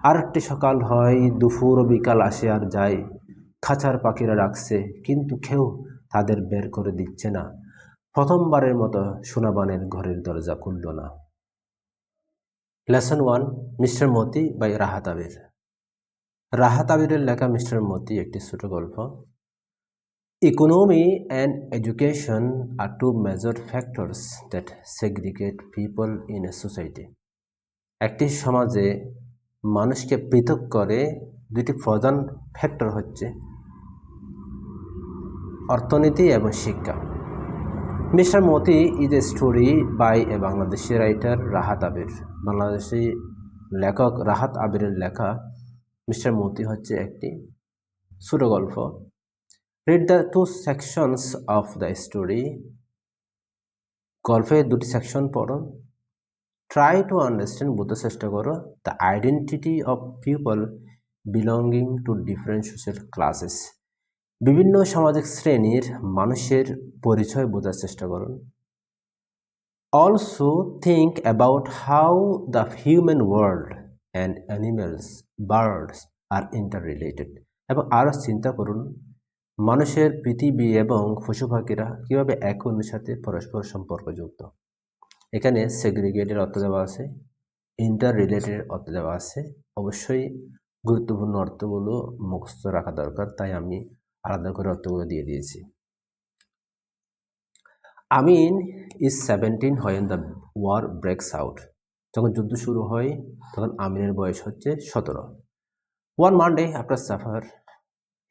আরেকটি সকাল হয়, দুপুর ও বিকাল আসে আর যায়। খাঁচার পাখিরা ডাকছে, কিন্তু কেউ তাদের বের করে দিচ্ছে না। প্রথমবারের মতো সোনাবানের ঘরের দরজা খুলল না। Lesson 1, Mister Moti by Rahat Abir. Rahat আবিরের লেখা মিস্টার মতি একটি ছোট গল্প। Economy and education are two major factors that segregate people in a society. একটি সমাজে মানুষকে পৃথক করে দুটি প্রধান ফ্যাক্টর হচ্ছে অর্থনীতি এবং শিক্ষা। Mister Moti is a story by a Bangladeshi writer Rahat Abir. Bangladeshi লেখক রাহাত আবিরের লেখা মিস্টার মতি হচ্ছে একটি ছোট গল্প। Read the two sections of the story. গল্পের দুটি সেকশন পড়ো। ট্রাই টু আন্ডারস্ট্যান্ড, বুঝতে চেষ্টা করো, the identity of people belonging to different social classes. বিভিন্ন সামাজিক শ্রেণীর মানুষের পরিচয় বোঝার চেষ্টা করুন। Also think about how the human world and animals, birds R inter related. এবং আরও চিন্তা করুন মানুষের পৃথিবী এবং পশু পাখিরা কীভাবে একে অন্যের সাথে পরস্পর সম্পর্কযুক্ত। এখানে সেগ্রিগেটের অর্থ দেওয়া আছে, ইন্টার রিলেটেড অর্থ দেওয়া আছে। অবশ্যই গুরুত্বপূর্ণ অর্থগুলো মুখস্থ রাখা দরকার, তাই আমি আলাদা করে অর্থগুলো দিয়ে দিয়েছি। Amin is 17 when the war breaks out. যখন যুদ্ধ শুরু হয় তখন আমিনের বয়স হচ্ছে 17। One Monday after supper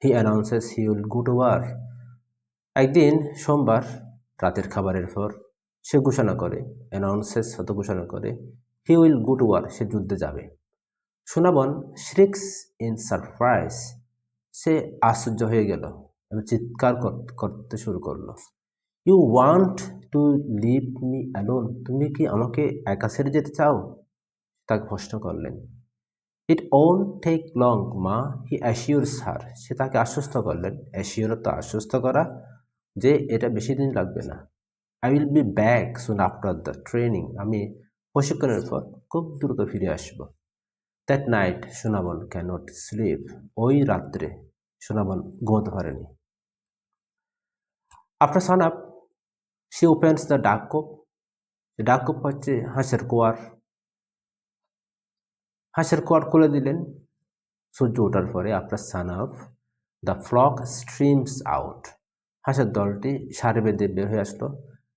he announces he will go to war. একদিন সোমবার রাতের খাবারের পর সে ঘোষণা করে, অ্যানাউন্সেস হতে ঘোষণা করে, he will go to war, সে যুদ্ধে যাবে। সোনাবন শ্রিক্স ইন সারপ্রাইজ, সে আশ্চর্য হয়ে গেল এবং চিৎকার করতে শুরু করলো। You want to leave me alone, তুমি কি আমাকে একা ছেড়ে যেতে চাও? তাকে প্রশ্ন করলেন। ইট ওন্ট টেক লং মা, হি অ্যাসিওরস হার, সে তাকে আশ্বস্ত করলেন। অ্যাসিওর তো আশ্বস্ত করা, যে এটা বেশি দিন লাগবে না। I will be back soon after the training, আমি প্রশিক্ষণের পর খুব দ্রুত ফিরে আসবো। That night Sonabon cannot sleep, ওই রাত্রে সোনাবন ঘুমাতে পারেনি। আফটার সান আপ সে ওপেন্স দ্য ডাককূপ। ডাককূপ হচ্ছে হাঁসের কোয়ার। হাঁসের কোয়ার খুলে দিলেন। সূর্য ওঠার পরে after sun up the flock streams out, হাঁসের দলটি সারি বেঁধে বের হয়ে আসলো।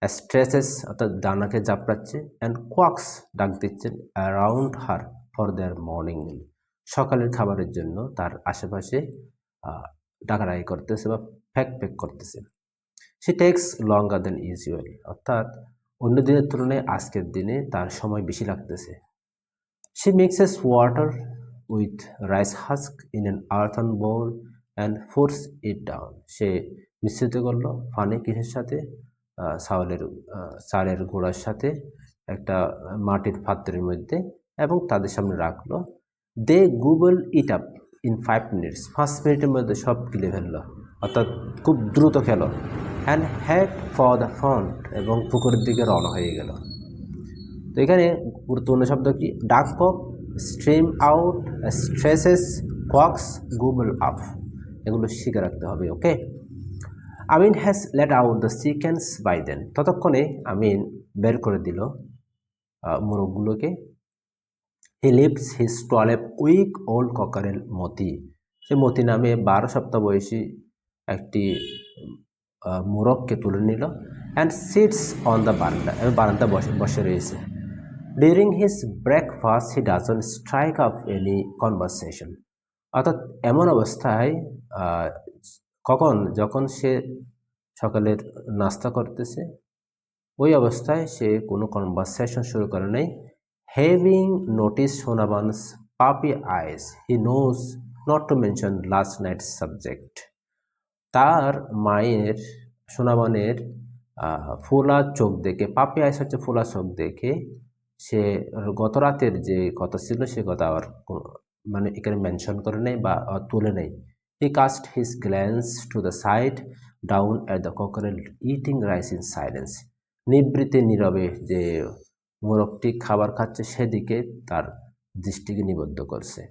স্ট্রেসেস অর্থাৎ ডানাকে জাপড়াচ্ছে, অ্যান্ড কোয়াক্স ডাক দিচ্ছেন around her for their morning মিল, সকালের খাবারের জন্য তার আশেপাশে ডাকাডাকি করতেছে বা ফ্যাক ফ্যাক করতেছে। সি টেক্স লঙ্গার দেন ইউজুয়াল, অর্থাৎ অন্য দিনের তুলনায় আজকের দিনে তার সময় বেশি লাগতেছে। She mixes water with rice husk in an earthen bowl and force it down, সে মিশ্রিত করলো পানি কিসের সাথে? চালের গুঁড়ার সাথে একটা মাটির পাত্রের মধ্যে, এবং তাদের সামনে রাখলো। They gobble it up in 5 minutes, 5 মিনিটের মধ্যে সব গিলে ফেললো, অর্থাৎ খুব দ্রুত খেলো। And head for the front, এবং পুকুরের দিকে রওনা হয়ে গেল। তো এখানে গুরুত্বপূর্ণ শব্দ কি? Duck cock, stream out, stresses, quacks, gobble up, এগুলো শিখে রাখতে হবে। Okay. Amin has let out the chickens by then, ততক্ষণে আমিন বের করে দিল মোরগগুলোকে। He leaves his 12 week old cockerel Moti, সে মতি নামে 12 সপ্তাহ বয়সী একটি মোরগকে তুলে নিল। অ্যান্ড সিটস অন দ্য বারান্দা, এবং বারান্দা বসে রয়েছে। During his breakfast he doesn't strike up any conversation, অর্থাৎ এমন অবস্থায় যখন সে সকালের নাস্তা করতেছে, ওই অবস্থায় সে কোনো কনভারসেশন শুরু করে নাই। Having notice Sonaban's puppy eyes he knows not to mention last night's subject, তার মায়ের সোনাবানের ফোলা চোখ দেখে, পাপি আইস হচ্ছে ফোলা চোখ দেখে, সে গত রাতের যে কথা ছিল সে কথা আবার মানে এখানে মেনশন করে নেই বা তুলে নেই। He cast his glance to the side down at the cockerel eating rice in silence, নিবৃত্তে নীরবে যে মোরগটি খাবার খাচ্ছে সেদিকে তার দৃষ্টিকে নিবদ্ধ করছে।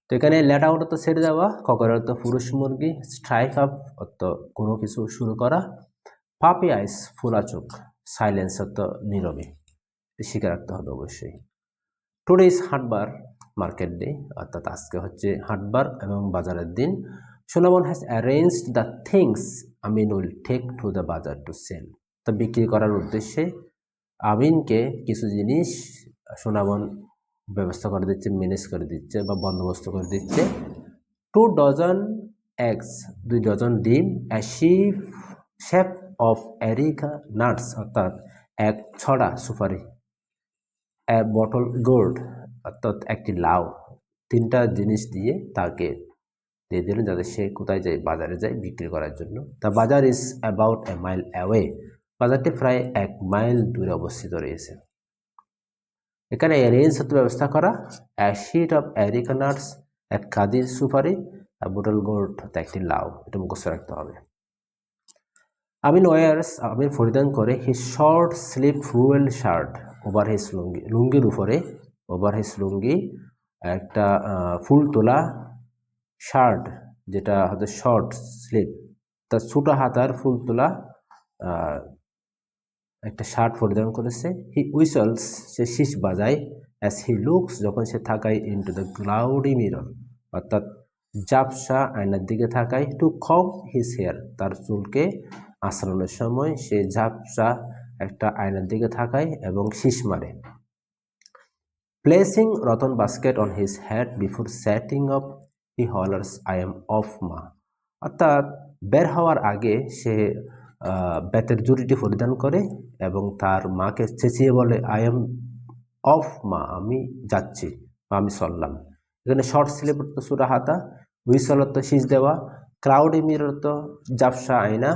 তো এখানে লেট আউট অর্থ ছেড়ে যাওয়া, ককের অর্থ পুরুষ মুরগি, স্ট্রাইক আপ অর্থ কোনো কিছু শুরু করা, পাপি আইস ফোলা চোখ, সাইলেন্স অর্থ নীরবে। শিখে রাখতে হবে অবশ্যই। Today is haatbar market day, অর্থাৎ আজকে হচ্ছে হাটবার এবং বাজারের দিন। Sonamon has arranged the things Amin will take to the bazaar to sell. তো বিক্রি করার উদ্দেশ্যে আমিনকে কিছু জিনিস সোনামন ব্যবস্থা করে দিচ্ছে, ম্যানেজ করে দিচ্ছে বা বন্দোবস্ত করে দিচ্ছে। 2 ডজন এগস, 2 ডজন ডিম, অ্যা শেপ অফ এরিকা নাটস অর্থাৎ এক ছড়া সুপারি, এ বটল গোল্ড অর্থাৎ একটি লাউ, 3টা জিনিস দিয়ে তাকে দিয়ে দিলেন যাতে সে কোথায় যায়, বাজারে যায় বিক্রি করার জন্য। দ্য বাজার is about a mile away, বাজারটি প্রায় 1 মাইল দূরে অবস্থিত রয়েছে। এখানে অ্যারেঞ্জ হতে ব্যবস্থা করা, অ্যা শিট অফ এরিকা নাটস এক কাদির সুপারি, বটল গোল্ড একটি লাউ, এটা মুখস্থ রাখতে হবে। আমিন ওয়ার্স, আমিন পরিধান করে his short sleeve fuel shirt over his lungi, লুঙ্গির উপরে ওভার হিজ লুঙ্গি একটা ফুল তোলা শার্ট, যেটা হয়তো শর্ট স্লিভ, তার ছোটো হাতার ফুল তোলা একটা শার্ট পরিধান করেছে। হি উইসলস, সে শীষ বাজায়, অ্যাজ হি লুকস, যখন সে থাকায়, ইনটু দ্য ক্লাউডি মিরর অর্থাৎ ঝাপসা আয়নার দিকে থাকায়, টু কম হিজ হেয়ার, তার চুলকে আঁচড়ানোর সময় সে ঝাপসা একটা আয়নার দিকে থাকায় এবং শীষ মারে। Placing rattan basket on his head before setting off, he hollers I am off ma, অর্থাৎ বের হওয়ার আগে সে বেতের জুড়িটি পরিধান করে এবং তার মাকে চেঁচিয়ে বলে, আই এম অফ মা, আমি যাচ্ছি বা আমি চললাম। এখানে শর্ট স্লিভ অর্থ ছোটা হাতা, হুইসল অর্থ শীষ দেওয়া, ক্লাউডি মিরর অর্থ ঝাপসা আয়না,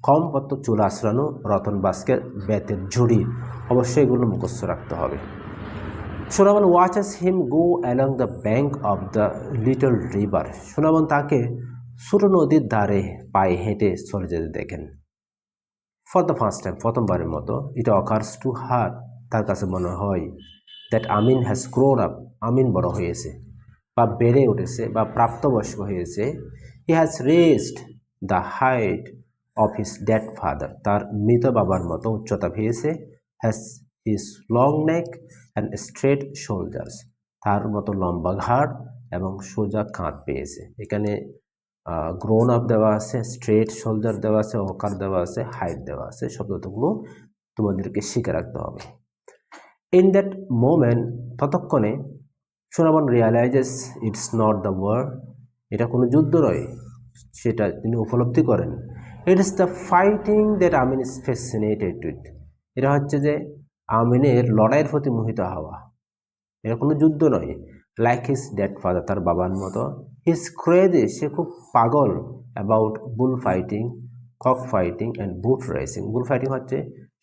কম অর্থ চুল আঁচড়ানো, রতন বাস্কেট বেতের ঝুড়ি, অবশ্যই এগুলো মুখস্থ রাখতে হবে। Sonamon watches him go along the bank of the little river, Sonamon তাকে ছোট নদীর ধারে পায়ে হেঁটে চলে যেতে দেখেন। ফর দ্য ফার্স্ট টাইম, প্রথমবারের মতো, ইট অকার্স টু হার, তার কাছে মনে হয়, that Amin has grown up, Amin বড় হয়েছে বা বেড়ে উঠেছে বা প্রাপ্তবয়স্ক হয়েছে। He has raised the height of his dead father, তার মৃত বাবার মতো উচ্চতা পেয়েছে। Has his long neck and straight shoulders, তার মতো লম্বা ঘাড় এবং সোজা কাঁধ পেয়েছে। এখানে গ্রোন আপ দেওয়া আছে, স্ট্রেট শোল্ডার দেওয়া আছে, ওকার দেওয়া আছে, হাইট দেওয়া আছে, শব্দগুলো তোমাদেরকে শিখে রাখতে হবে। ইন দ্যাট মোমেন্ট, ততক্ষণে, Sonamon realizes it's not the war, এটা কোনো যুদ্ধ নয়, সেটা তিনি উপলব্ধি করেন। It is the fighting that Amin is fascinated with, এটা হচ্ছে যে আমিনের লড়াইয়ের প্রতি মোহিত হওয়া, এটা কোনো যুদ্ধ নয়। লাইক হিজ ডেড ফাদার, তার বাবার মতো। হিজ ক্রেজি, সে খুব পাগল, about bull fighting, cock fighting and boat racing. Bull fighting হচ্ছে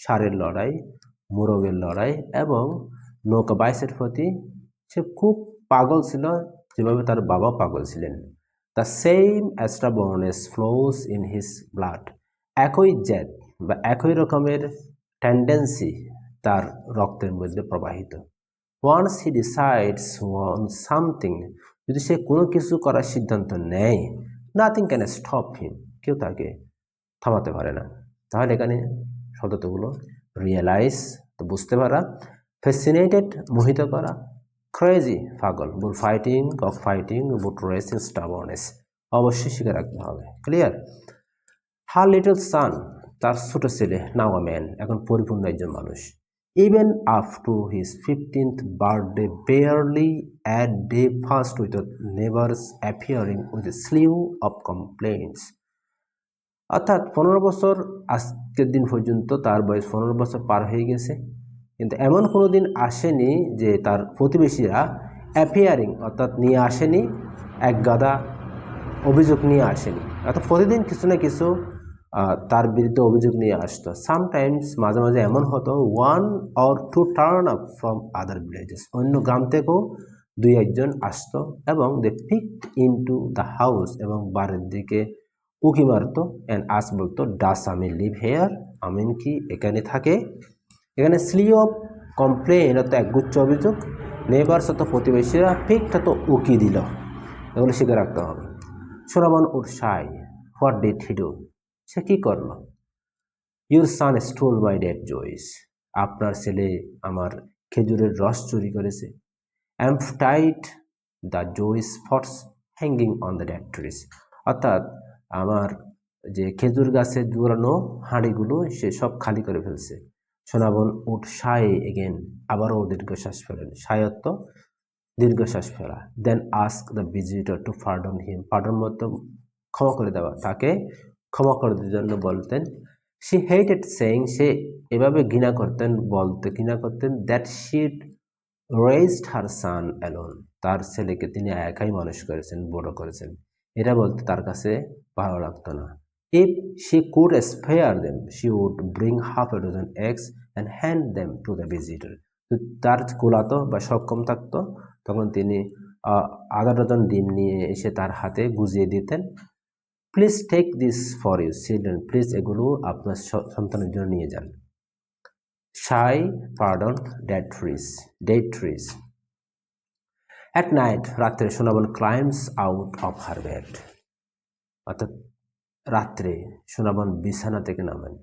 ষাঁড়ের লড়াই, মোরগের লড়াই এবং নৌকা বাইসের প্রতি সে খুব পাগল ছিল, যেভাবে তার বাবা পাগল ছিলেন। The same stubbornness flows in his blood, একই জেদ বা একই রকমের টেন্ডেন্সি তার রক্তের মধ্যে প্রবাহিত। Once he decides on something, যদি সে কোনো কিছু করার সিদ্ধান্ত নেয়, নাথিং ক্যান স্টপ হিম, কেউ তাকে থামাতে পারে না। তাহলে এখানে শব্দগুলো রিয়েলাইজ, তো বুঝতে পারা, ফ্যাসিনেটেড মোহিত করা, ক্রেজি পাগল, বুল ফাইটিং, কক ফাইটিং, বুট রেসিং, স্টাবর্নেস, অবশ্যই শিখে রাখতে হবে। ক্লিয়ার? হার লিটল সান, তার ছোট ছেলে, নাও আ ম্যান, এখন পরিপূর্ণ একজন মানুষ। Even up to his 15th birthday, barely a day passed without neighbors appearing with a slew of complaints. অর্থাৎ 15 বছর আজকের দিন পর্যন্ত, তার বয়স 15 বছর পার হয়ে গেছে, কিন্তু এমন কোনো দিন আসেনি যে তার প্রতিবেশীরা অ্যাপিয়ারিং অর্থাৎ নিয়ে আসেনি এক গাদা অভিযোগ নিয়ে আসেনি, অর্থাৎ প্রতিদিন কিছু না কিছু তার বিরুদ্ধে অভিযোগ নিয়ে আসতো। সামটাইমস, মাঝে মাঝে এমন হতো, 1 or 2 turn up from other villages, অন্য গ্রাম থেকেও 2-1 আসতো এবং দে পিকড ইনটু দ্য হাউস, এবং বাড়ির দিকে উকি মারতো অ্যান্ড আস বলতো, ডাস আমিন লিভ হেয়ার, আমিন কি এখানে থাকে? এখানে স্লিউ অফ কমপ্লেন অত একগুচ্ছ অভিযোগ, নেবার্স অত প্রতিবেশীরা, পিকড অত উকি দিল, এগুলো শিখে রাখতে হবে। Sonabon would shy, what did he do, সে কী করলো? Your son stole my date juice, আপনার ছেলে আমার খেজুরের রস চুরি করেছে। Emptied the juice pots hanging on the date trees, অর্থাৎ আমার যে খেজুর গাছের জোরানো হাঁড়িগুলো সে সব খালি করে ফেলছে। সোনাবন উড শাই এগেন, আবারও দীর্ঘশ্বাস ফেলেন, শায়ত্ত দীর্ঘশ্বাস ফেলা। Then ask the visitor to pardon him, pardon মতো ক্ষমা করে দেওয়া, তাকে ক্ষমা করে দেওয়ার জন্য বলতেন। শি হেটেড সেইং, সে এভাবে ঘৃণা করতেন, বলতে ঘৃণা করতেন, that she'd raised her son alone, তার ছেলেকে তিনি একাই মানুষ করেছেন, বড় করেছেন, এটা বলতে তার কাছে ভালো লাগতো না। If she could spare them she would bring half a dozen eggs and hand them to the visitor, তার কুলাতো বা সক্ষম থাকতো তখন তিনি আধা ডজন ডিম নিয়ে এসে তার হাতে গুজিয়ে দিতেন। Please take this for you children, please এগুলো আপনার সন্তানের জন্য নিয়ে যান। Shy pardon date trees. At night, রাত্রে Sonabon climbs out of her bed, অর্থাৎ রাত্রে সোনাবন বিছানা থেকে নামেন।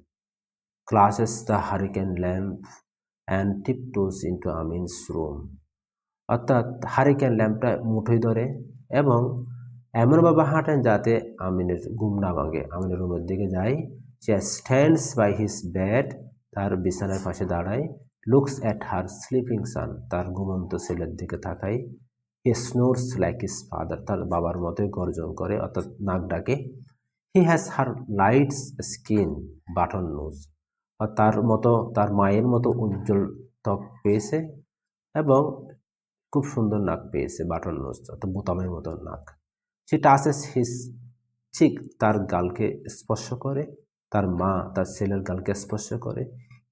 Clasps the hurricane lamp and tiptoes into Amin's room, অর্থাৎ হারিকেন ল্যাম্পটা মুঠোয় ধরে এবং এমনভাবে হাঁটেন যাতে আমিনের ঘুম না ভাঙে, আমিনের রুমের দিকে যায়। সে স্ট্যান্ডস বাই হিজ বেড, তার বিছানার পাশে দাঁড়ায়। Looks at her sleeping son, তার ঘুমন্ত ছেলের দিকে তাকায়। He snores like his father, তার বাবার মতোই গর্জন করে অর্থাৎ নাক ডাকে। He has her lights skin button nose, তার মতো তার মায়ের মতো উজ্জ্বল ত্বক পেয়েছে এবং খুব সুন্দর নাক পেয়েছে, বাটন নোজ অর্থাৎ বোতামের মতো নাক। সে টাচেস হিজ চিক, তার গালকে স্পর্শ করে, তার মা তার ছেলের গালকে স্পর্শ করে।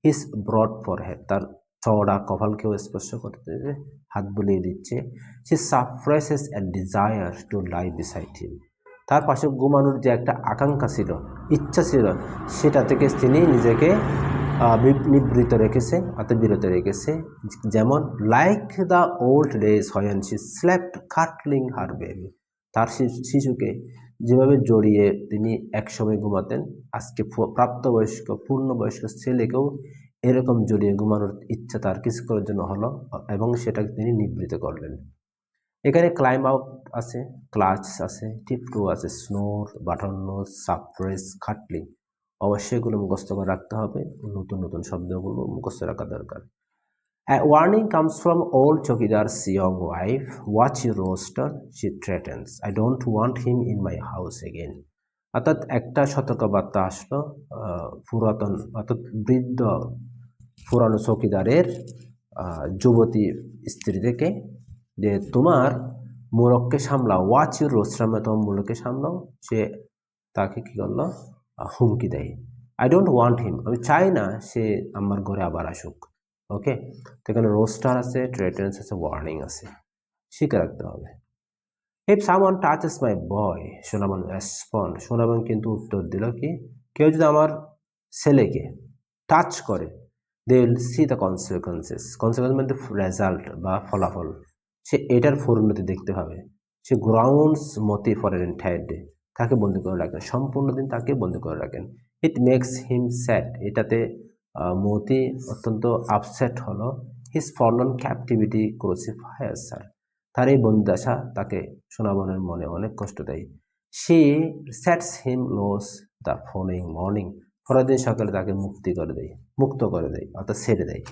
হিজ ব্রড ফরহেড, তার চওড়া কপালকেও স্পর্শ করতে হাত বুলিয়ে দিচ্ছে। সে suppresses a desire to lie beside him, তার পাশে ঘুমানোর যে একটা আকাঙ্ক্ষা ছিল, ইচ্ছা ছিল, সেটা থেকে তিনি নিজেকে নিবৃত রেখেছে, অর্থাৎ বিরত রেখেছে। যেমন like the old days when she slept cuddling her baby, তার শিশুকে যেভাবে জড়িয়ে তিনি একসময় ঘুমাতেন, আজকে প্রাপ্তবয়স্ক পূর্ণবয়স্ক ছেলেকেও এরকম জড়িয়ে ঘুমানোর ইচ্ছা তার কিছুক্ষণের জন্য হলো এবং সেটাকে তিনি নিবৃত করলেন। এখানে ক্লাইম আউট আছে, ক্লাচ আছে, টিপটু আছে, স্নোর, বাটন নোজ, সাপ্রেস, খাটলিং, অবশ্যই এগুলো মুখস্থ করে রাখতে হবে, নতুন নতুন শব্দগুলো মুখস্থ রাখা দরকার। A warning comes from old Chokidar's young wife. Watch your roaster, she threatens. I don't want him in my house again. অর্থাৎ একটা সতর্কবার্তা আসলো পুরাতন অর্থাৎ বৃদ্ধ পুরানো চৌকিদারের যুবতী স্ত্রী থেকে, যে তোমার মোরগকে সামলাও, ওয়াচ ইউর রোস্টার, তোমার মোরগকে সামলাও। সে তাকে কী করলো, হুমকি দেয়। আই ডোন্ট ওয়ান্ট হিম, আমি চাই না সে আমার ঘরে আবার আসুক। ওকে, তো এখানে রোস্টার আছে, থ্রেটেন্স আছে, ওয়ার্নিং আছে, শিখে রাখতে হবে। If someone touches my boy, Sonabon respond, Sonabon কিন্তু উত্তর দিল কি, কেউ যদি আমার ছেলেকে টাচ করে, they will see the consequences, consequence মানে রেজাল্ট বা ফলাফল, সে এটার পরিণতি দেখতে পাবে। She grounds Moti for an entire day, তাকে বন্দি করে রাখেন, সম্পূর্ণ দিন তাকে বন্দি করে রাখেন। ইট মেক্স হিম স্যাড, এটাতে মতি অত্যন্ত আপসেট হলো। হিজ ফলন ক্যাপটিভিটি ক্রুসিফায়ার্স স্যার, তার এই বন্দিদশা তাকে সোনাবনের মনে অনেক কষ্ট দেয়। She sets him loose the following morning, পরের দিন সকালে তাকে মুক্ত করে দেয় অর্থাৎ ছেড়ে দেয়।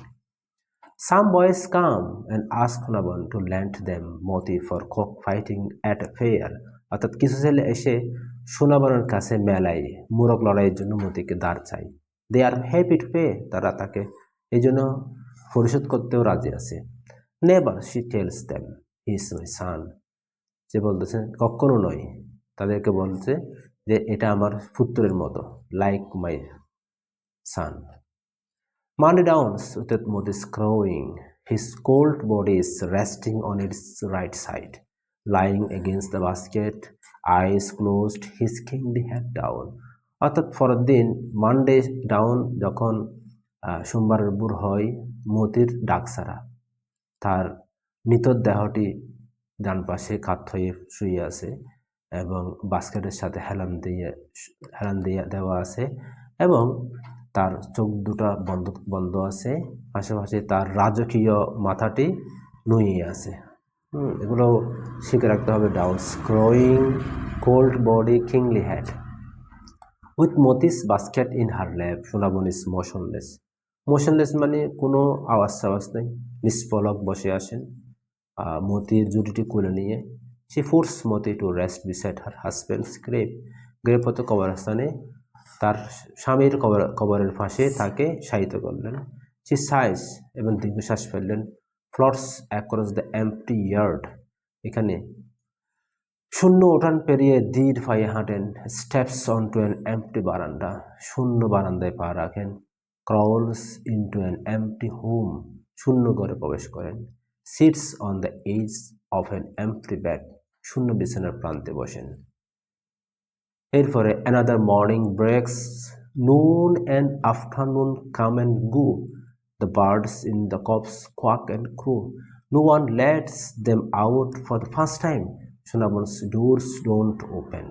Some boys come and ask Sonabon to lend them Moti for cock fighting at a fair, অর্থাৎ কিছু ছেলে এসে সোনাবনের কাছে মেলায় মোরগ লড়াইয়ের জন্য মতিকে দাঁড় চায়। They are happy to pay, তারা তাকে এই জন্য পরিশোধ করতেও রাজি আছে। Never she tells them he is my son, যে বলতেছে কখনো নয়, তাদেরকে বলছে যে এটা আমার পুত্রের মতো, like my son. Monday dawns with Modi's crowing. His cold body is resting on its right side, lying against the basket, eyes closed, his kingly head down. অর্থাৎ পরের দিন মানডে ডাউন, যখন সোমবারের ভোর হয় মতির ডাক ছাড়া। তার নিতর দেহটি ডান পাশে কাত হয়ে শুয়ে আছে এবং বাস্কেটের সাথে হেলান দিয়ে দেওয়া আছে এবং তার চোখ দুটা বন্ধ আছে। পাশাপাশি তার রাজকীয় মাথাটি নুয়ে আছে। এগুলো শিখে রাখতে হবে। Douse crying cold body kingly head with Moti's basket in her lap. Sonabon is motionless. Motionless মানে কোনো আওয়াজ নেই, নিষ্পলক বসে আসেন মতির জুটিটি কোলে নিয়ে। She force Moti to rest beside her husband's grave. গ্রেভপথ কবরস্থানে তার স্বামীর কবরের পাশে তাকে শায়িত করলেন। সে সাইজ এবং দীর্ঘশ্বাস ফেললেন। Floats across the empty yard. এখানে শূন্য উঠান পেরিয়ে ধীর পায়ে হাঁটেন। Steps on to an empty veranda. শূন্য বারান্দায় পা রাখেন। Crawls into an empty home. শূন্য ঘরে প্রবেশ করেন। Sits on the edge of an empty bed. শূন্য বিছানার প্রান্তে বসেন। এরপরে another morning breaks, noon and afternoon come and go, the birds in the copse quack and crow, no one lets them out for the first time, Sonabon's doors don't open.